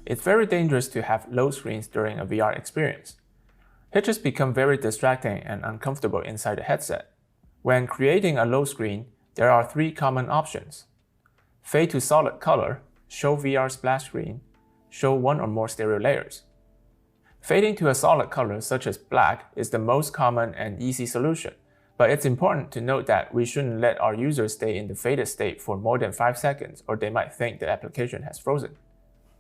It's very dangerous to have load screens during a VR experience. Hitches become very distracting and uncomfortable inside the headset. When creating a load screen, there are three common options: fade to solid color, show VR splash screen, show one or more stereo layers. Fading to a solid color such as black is the most common and easy solution, but it's important to note that we shouldn't let our users stay in the faded state for more than 5 seconds, or they might think the application has frozen.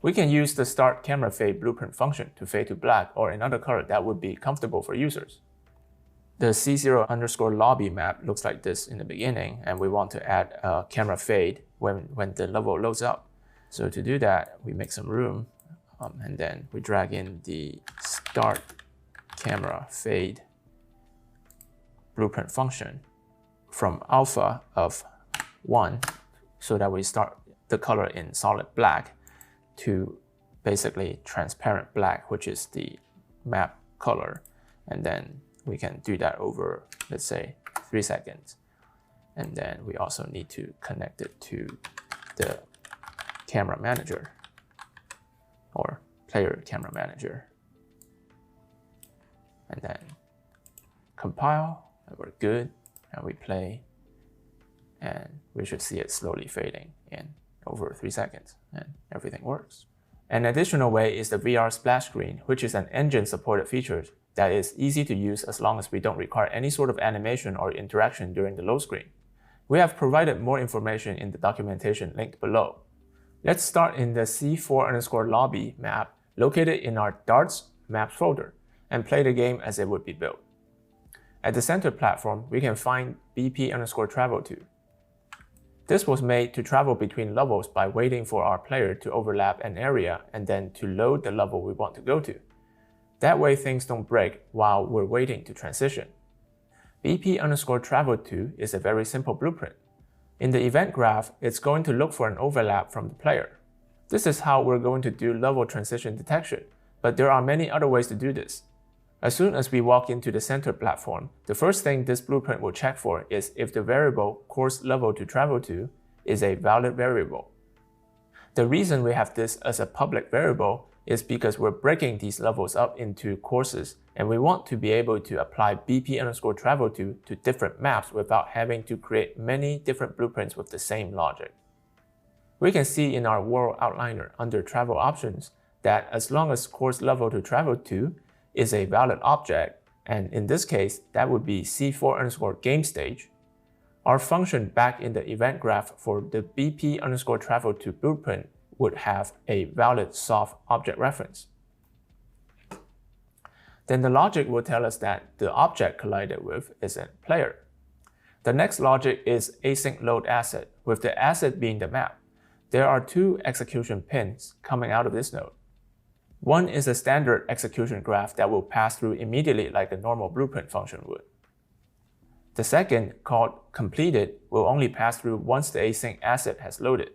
We can use the start camera fade blueprint function to fade to black or another color that would be comfortable for users. The C0_lobby map looks like this in the beginning, and we want to add a camera fade when the level loads up. So to do that, we make some room, and then we drag in the start camera fade blueprint function from alpha of 1, so that we start the color in solid black, to basically transparent black, which is the map color. And then we can do that over, let's say, 3 seconds. And then we also need to connect it to the camera manager or player camera manager. And then compile, and we're good. And we play, and we should see it slowly fading in over 3 seconds, and everything works. An additional way is the VR splash screen, which is an engine-supported feature that is easy to use as long as we don't require any sort of animation or interaction during the load screen. We have provided more information in the documentation linked below. Let's start in the C4_lobby map located in our darts maps folder and play the game as it would be built. At the center platform, we can find BP_travel_to. This was made to travel between levels by waiting for our player to overlap an area and then to load the level we want to go to. That way things don't break while we're waiting to transition. BP_travel_to is a very simple blueprint. In the event graph, it's going to look for an overlap from the player. This is how we're going to do level transition detection, but there are many other ways to do this. As soon as we walk into the center platform, the first thing this blueprint will check for is if the variable course level to travel to is a valid variable. The reason we have this as a public variable is because we're breaking these levels up into courses, and we want to be able to apply BP_travel to different maps without having to create many different blueprints with the same logic. We can see in our world outliner under travel options that as long as course level to travel to is a valid object, and in this case, that would be C4_game_stage, our function back in the event graph for the BP_travel to blueprint would have a valid soft object reference. Then the logic will tell us that the object collided with is a player. The next logic is async load asset, with the asset being the map. There are 2 execution pins coming out of this node. One is a standard execution graph that will pass through immediately like a normal blueprint function would. The second, called completed, will only pass through once the async asset has loaded.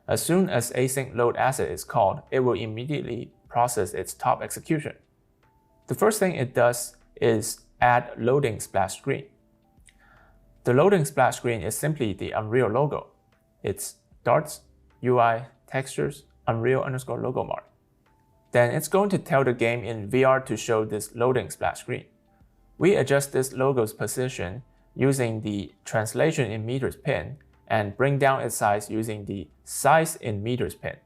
As soon as async load asset is called, it will immediately process its top execution. The first thing it does is add loading splash screen. The loading splash screen is simply the Unreal logo. It's darts, UI, textures, Unreal_logo mark. Then it's going to tell the game in VR to show this loading splash screen. We adjust this logo's position using the translation in meters pin and bring down its size using the size in meters pin.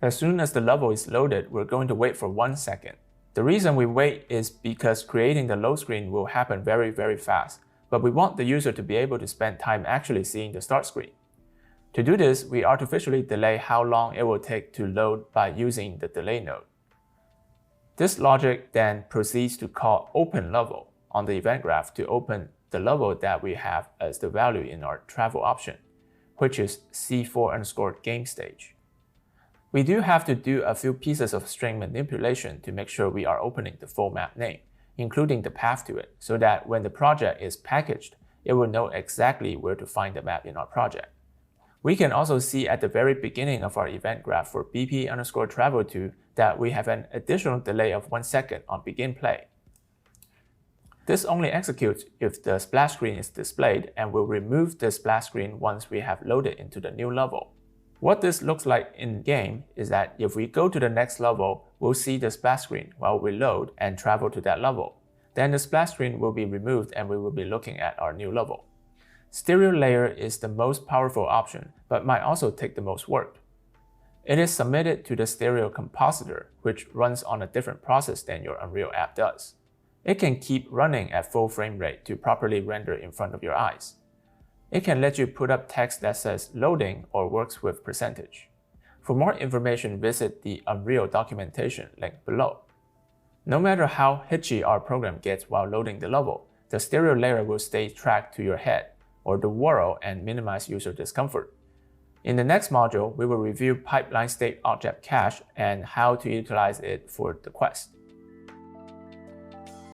As soon as the level is loaded, we're going to wait for 1 second. The reason we wait is because creating the load screen will happen very fast, but we want the user to be able to spend time actually seeing the start screen. To do this, we artificially delay how long it will take to load by using the delay node. This logic then proceeds to call open level on the event graph to open the level that we have as the value in our travel option, which is C4_game stage. We do have to do a few pieces of string manipulation to make sure we are opening the full map name, including the path to it, so that when the project is packaged, it will know exactly where to find the map in our project. We can also see at the very beginning of our event graph for BP_travel to that we have an additional delay of 1 second on begin play. This only executes if the splash screen is displayed and will remove the splash screen once we have loaded into the new level. What this looks like in-game is that if we go to the next level, we'll see the splash screen while we load and travel to that level. Then the splash screen will be removed and we will be looking at our new level. Stereo layer is the most powerful option, but might also take the most work. It is submitted to the stereo compositor, which runs on a different process than your Unreal app does. It can keep running at full frame rate to properly render in front of your eyes. It can let you put up text that says loading or works with percentage. For more information, visit the Unreal documentation link below. No matter how hitchy our program gets while loading the level, the stereo layer will stay tracked to your head or the world and minimize user discomfort. In the next module, we will review pipeline state object cache and how to utilize it for the quest.